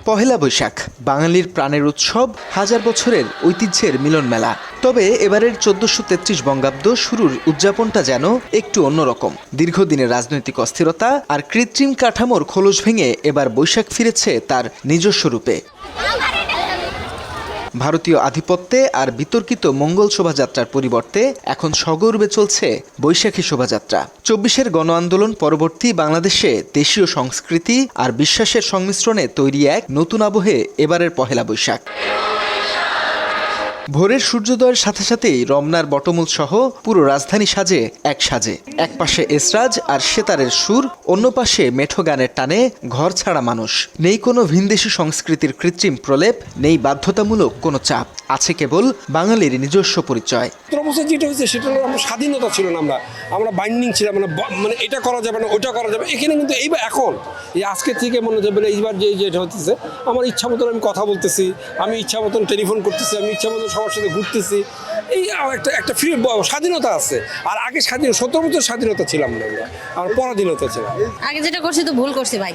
পহেলা বৈশাখ বাঙালির প্রাণের উৎসব, হাজার বছরের ঐতিহ্যের মিলন মেলা। তবে এবারের 1433 বঙ্গাব্দ শুরুর উদযাপনটা যেন একটু অন্যরকম। দীর্ঘদিনের রাজনৈতিক অস্থিরতা আর কৃত্রিম কাঠামোর খোলস ভেঙে এবার বৈশাখ ফিরেছে তার নিজস্ব রূপে। ভারতীয় আধিপত্যে আর বিতর্কিত মঙ্গল শোভাযাত্রার পরিবর্তে এখন সগর্বে চলছে বৈশাখী শোভাযাত্রা। 24-এর গণ আন্দোলন পরবর্তী বাংলাদেশে দেশীয় সংস্কৃতি আর বিশ্বাসের সংমিশ্রণে তৈরি এক নতুন আবহে এবারের পহেলা বৈশাখ। ভোরের সূর্যোদয়ের সাথে সাথেই রমনার বটমূল সহ পুরো রাজধানী সাজে এক সাজে। এক পাশে এসরাজ আর সেতারের সুর, অন্য পাশে মেঠো গানের টানে ঘর ছাড়া মানুষ। নেই কোনো ভিনদেশি সংস্কৃতির কৃত্রিম প্রলেপ, নেই বাধ্যতামূলক কোনো চাপ, আছে কেবল বাঙালির নিজস্ব পরিচয়। যেটা হয়েছে সেটা হলো আমরা স্বাধীনতা ছিল না, আমরা বাইন্ডিং ছিলাম, মানে এটা করা যাবে না ওটা করা যাবে। এখানে কিন্তু এইবার এখন এই আজকে থেকে মনে হচ্ছে এইবার যেটা হতেছে আমার ইচ্ছা মতন আমি কথা বলতেছি, আমি ইচ্ছা মতন টেলিফোন করতেছি, আমি ইচ্ছা মতন সবার সাথে ঘুরতেছি। এই একটা ফ্রি স্বাধীনতা আছে। আর আগে 17 বছর স্বাধীনতা ছিলাম না, আমরা পরাধীনতা ছিলাম। আগে যেটা করছি তো ভুল করছি ভাই,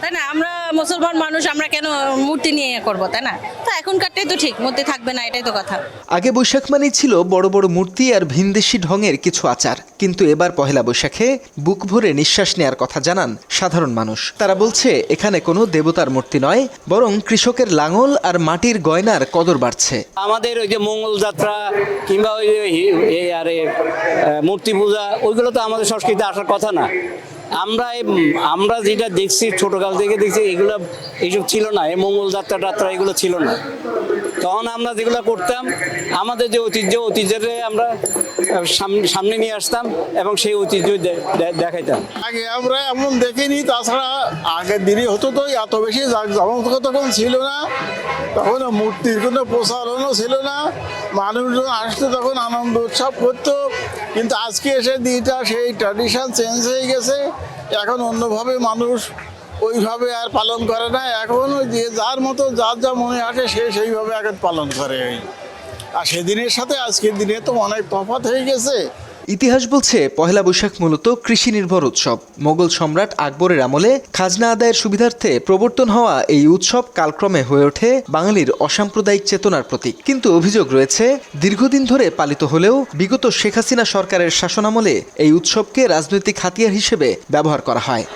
তাই না? আমরা মুসলমান মানুষ, আমরা কেন মূর্তি নিয়ে করব, তাই না? তো এখনকারটাই তো ঠিক, মূর্তি থাকবে না, এটাই তো কথা। আগে বৈশাখ মানেই ছিল বড় বড় মূর্তি আর ভিনদেশি ঢঙের কিছু আচার, কিন্তু এবার পহেলা বৈশাখে বুক ভরে নিঃশ্বাস নেয়ার কথা জানান সাধারণ মানুষ। তারা বলছে এখানে কোনো দেবতার মূর্তি নয়, বরং কৃষকের লাঙল আর মাটির গয়নার কদর বাড়ছে। আমাদের ওই যে মঙ্গল যাত্রা কিংবা ওই মূর্তি পূজা, ওইগুলো তো আমাদের সংস্কৃতিতে আসার কথা না। আমরা যেটা দেখছি ছোটকাল থেকে দেখছি, এইসব ছিল না। এই মঙ্গল যাত্রা টাত্রা এগুলো ছিল না। তখন আমরা যেগুলো করতাম, আমাদের যে ঐতিহ্যের আমরা সামনে নিয়ে আসতাম এবং সেই ঐতিহ্য দেখাইতাম। আগে আমরা এমন দেখিনি, তাছাড়া আগের দিনই হতো তো এত বেশি জাঁকজমক তখন ছিল না, তখন মূর্তির কোনো প্রচারণও ছিল না, মানুষজন আসতো তখন আনন্দ উৎসব করতো। কিন্তু আজকে এসে দিনটা সেই ট্র্যাডিশন চেঞ্জ হয়ে গেছে, এখন অন্যভাবে মানুষ ওইভাবে আর পালন করে না। এখন ওই যে যার মতো যার যা মনে আসে সে সেইভাবে এখন পালন করে। আর সেদিনের সাথে আজকের দিনে তো অনেক তফাৎ হয়ে গেছে। ইতিহাস বলছে পহেলা বৈশাখ মূলত কৃষি নির্ভর উৎসব। মোগল সম্রাট আকবরের আমলে খাজনা আদায়ের সুবিধার্থে প্রবর্তন হওয়া এই উৎসব কালক্রমে হয়ে ওঠে বাঙালির অসাম্প্রদায়িক চেতনার প্রতীক। কিন্তু অভিযোগ রয়েছে, দীর্ঘদিন ধরে পালিত হলেও বিগত শেখ হাসিনা সরকারের শাসনামলে এই উৎসবকে রাজনৈতিক হাতিয়ার হিসেবে ব্যবহার করা হয়।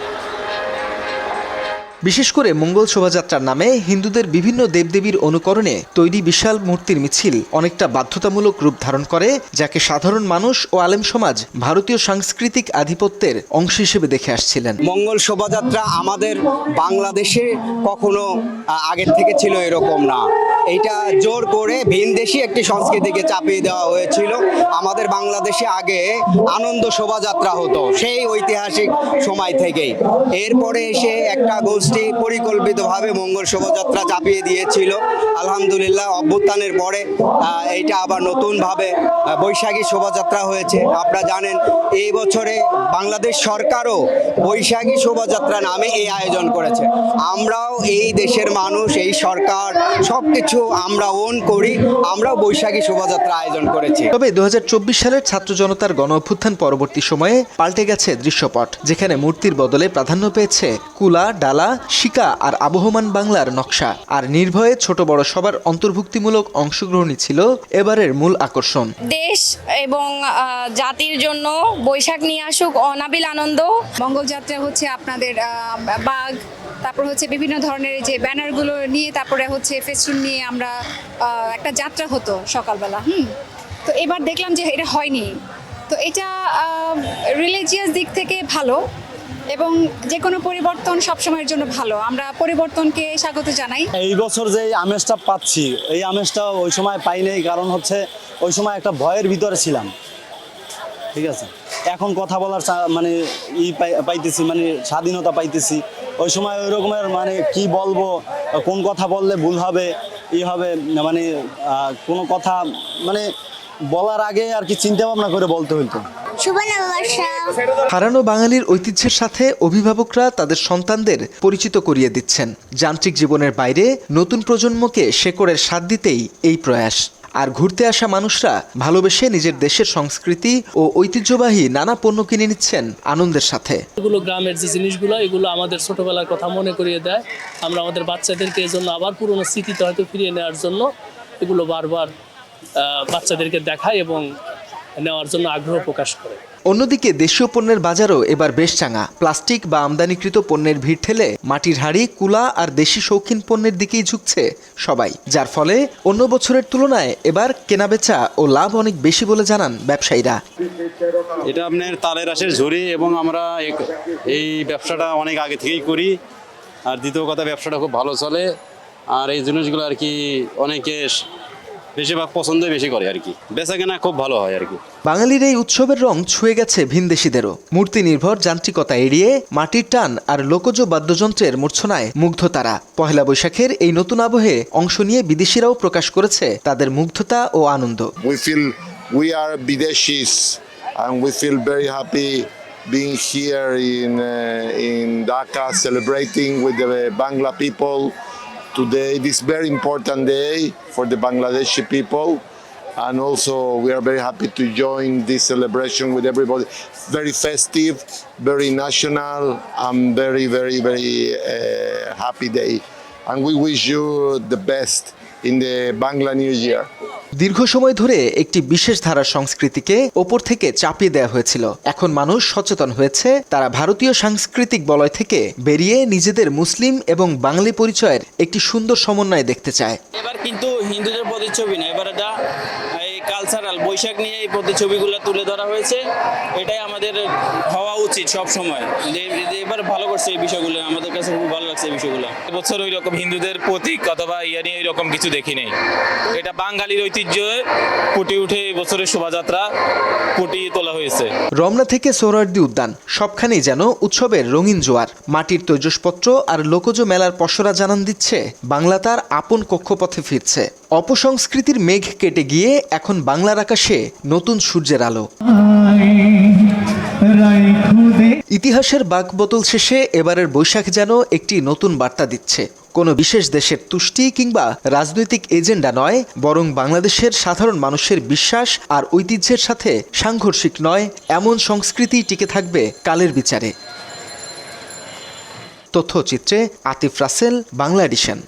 বিশেষ করে মঙ্গল শোভাযাত্রার নামে হিন্দুদের বিভিন্ন দেবদেবীর অনুকরণে তৈরি বিশাল মূর্তির মিছিল অনেকটা বাধ্যতামূলক রূপ ধারণ করে, যাকে সাধারণ মানুষ ও আলেম সমাজ ভারতীয় সাংস্কৃতিক আধিপত্যের অংশ হিসেবে দেখে আসছিলেন। মঙ্গল শোভাযাত্রা আমাদের বাংলাদেশে কখনো আগের থেকে ছিল এরকম না। এটা জোর করে ভিনদেশি একটি সংস্কৃতিকে চাপিয়ে দেওয়া হয়েছিল। আমাদের বাংলাদেশে আগে আনন্দ শোভাযাত্রা হতো সেই ঐতিহাসিক সময় থেকেই। এরপরে এসে একটা গোষ্ঠী পরিকল্পিতভাবে মঙ্গল শোভাযাত্রা চাপিয়ে দিয়েছিল। আলহামদুলিল্লাহ অভ্যুত্থানের পরে এইটা আবার নতুনভাবে বৈশাখী শোভাযাত্রা হয়েছে। আপনারা জানেন এই বছরে বাংলাদেশ সরকারও বৈশাখী শোভাযাত্রা নামে এই আয়োজন করেছে। আমরাও এই দেশের মানুষ, এই সরকার সবকিছু আমরা ওন করি, আমরাও বৈশাখী শোভাযাত্রা আয়োজন করেছি। তবে 2024 সালের ছাত্র জনতার গণ অভ্যুত্থান পরবর্তী সময়ে পাল্টে গেছে দৃশ্যপট, যেখানে মূর্তির বদলে প্রাধান্য পেয়েছে কুলা, ডালা, শিকা আর আবহমান বাংলার নকশা। আর নির্ভয়ে ছোট বড় সবার অন্তর্ভুক্তিমূলক অংশগ্রহণই ছিল এবারের মূল আকর্ষণ। দেশ এবং জাতির জন্য বৈশাখ নিয়ে আসুক অনাবিল আনন্দ। মঙ্গলযাত্রা হচ্ছে আপনাদের বাঘ, তারপর হচ্ছে বিভিন্ন ধরনের যে ব্যানারগুলো নিয়ে, তারপরে হচ্ছে ফেস্টুন নিয়ে আমরা একটা যাত্রা হতো সকালবেলা। তো এবার দেখলাম যে এটা হয়নি। তো এটা রিলিজিয়াস দিক থেকে ভালো, এবং যে কোনো পরিবর্তন সবসময়ের জন্য ভালো। আমরা পরিবর্তনকে স্বাগত জানাই। এই বছর যে আমেজটা পাচ্ছি, এই আমেজটা ওই সময় পাই নাই, কারণ হচ্ছে ওই সময় একটা ভয়ের ভিতরে ছিলাম। ঠিক আছে, এখন কথা বলার মানে পাইতেছি, মানে স্বাধীনতা পাইতেছি। ওই সময় ওই রকমের মানে কি বলবো, কোন কথা বললে ভুল হবে, হবে মানে কোনো কথা মানে বলার আগে আর কি চিন্তা ভাবনা করে বলতে হইতো। হারানো বাঙালির ঐতিহ্যের সাথে অভিভাবকরা তাদের সন্তানদের পরিচিত করিয়ে দিচ্ছেন। যান্ত্রিক জীবনের বাইরে নতুন প্রজন্মকে শেকড়ের স্বাদ দিতেই এই প্রয়াস। আর ঘুরতে আসা মানুষরা ভালোবেসে নিজের দেশের সংস্কৃতি ও ঐতিহ্যবাহী নানা পণ্য কিনে নিচ্ছেন আনন্দের সাথে। এগুলো গ্রামের যে জিনিসগুলো এগুলো আমাদের ছোটবেলার কথা মনে করিয়ে দেয়। আমরা আমাদের বাচ্চাদেরকে এই জন্য আবার পুরনো স্মৃতিতে হয়তো ফিরিয়ে নেওয়ার জন্য এগুলো বারবার বাচ্চাদেরকে দেখায় এবং নেওয়ার জন্য আগ্রহ প্রকাশ করে। অন্যদিকে দেশীয় পণ্যের বাজারও এবার বেশ চাঙা। প্লাস্টিক বা আমদানিকৃত পণ্যের ভিড় ঠেলে মাটির হাঁড়ি, কুলা আর দেশি শৌখিন পণ্যের দিকেই ঝুঁকছে সবাই, যার ফলে অন্য বছরের তুলনায় এবার কেনাবেচা ও লাভ অনেক বেশি বলে জানান ব্যবসায়ীরা। এটা আপনার তালের আঁশের ঝুড়ি এবং আমরা এই ব্যবসাটা অনেক আগে থেকেই করি। আর দ্বিতীয় কথা, ব্যবসাটা খুব ভালো চলে। আর এই জিনিসগুলো আর কি অনেকে বেশিরভাগ পছন্দ বেশি করে আর কি, বেচা কেনা খুব ভালো হয় আর কি। বাঙালির এই উৎসবের রং ছুঁয়ে গেছে ভিনদেশিদেরও। মূর্তি নির্ভর যান্ত্রিকতা এড়িয়ে মাটির টান আর লোকজ বাদ্যযন্ত্রের মূর্ছনায় মুগ্ধ তারা। পহেলা বৈশাখের এই নতুন আবহে অংশ নিয়ে বিদেশিরাও প্রকাশ করেছে তাদের মুগ্ধতা ও আনন্দ। We are Bideshis and we feel very happy being here in Dhaka celebrating with the Bangla people. Today, this very important day for the Bangladeshi people, and also we are very happy to join this celebration with everybody. Very festive, very national, and very happy day. And we wish you the best in the Bangla New Year. দীর্ঘ সময় ধরে একটি বিশেষ ধারার সংস্কৃতিকে ওপর থেকে চাপিয়ে দেওয়া হয়েছিল। এখন মানুষ সচেতন হয়েছে, তারা ভারতীয় সাংস্কৃতিক বলয় থেকে বেরিয়ে নিজেদের মুসলিম এবং বাঙালি পরিচয়ের একটি সুন্দর সমন্বয় দেখতে চায়। এবার কিন্তু হিন্দুদের প্রতিচ্ছবি না, এবার এটা এই কালচারাল বৈশাখ নিয়ে এই প্রতিচ্ছবিগুলো তুলে ধরা হয়েছে। এটাই আমাদের হওয়া উচিত সব সময়। এবার ভালো করছে এই বিষয়গুলো, আমাদের কাছে খুব ভালো লাগছে এই বিষয়গুলো। এবছর ওই রকম হিন্দুদের প্রতীক অথবা ইয়া নিয়ে এরকম কিছু দেখি নেই। এটা বাঙালির ঐতিহ্য ফুটে উঠে এই বছরের শোভাযাত্রা ফুটিয়ে তোলা হয়েছে। রমনা থেকে সোহরাওয়ার্দী উদ্যান সবখানেই যেন উৎসবের রঙিন জোয়ার। মাটির তৈজসপত্র আর লোকজ মেলার পসরা জানান দিচ্ছে বাংলা তার আপন কক্ষপথে ফিরছে। অপসংস্কৃতির মেঘ কেটে গিয়ে এখন বাংলার আকাশে নতুন সূর্যের আলো। ইতিহাসের বাঁকবদল শেষে এবারের বৈশাখ যেন একটি নতুন বার্তা দিচ্ছে। কোনো বিশেষ দেশের তুষ্টি কিংবা রাজনৈতিক এজেন্ডা নয়, বরং বাংলাদেশের সাধারণ মানুষের বিশ্বাস আর ঐতিহ্যের সাথে সাংঘর্ষিক নয় এমন সংস্কৃতি টিকে থাকবে কালের বিচারে। তথ্যচিত্রে আতিফ রাসেল, বাংলা এডিশন।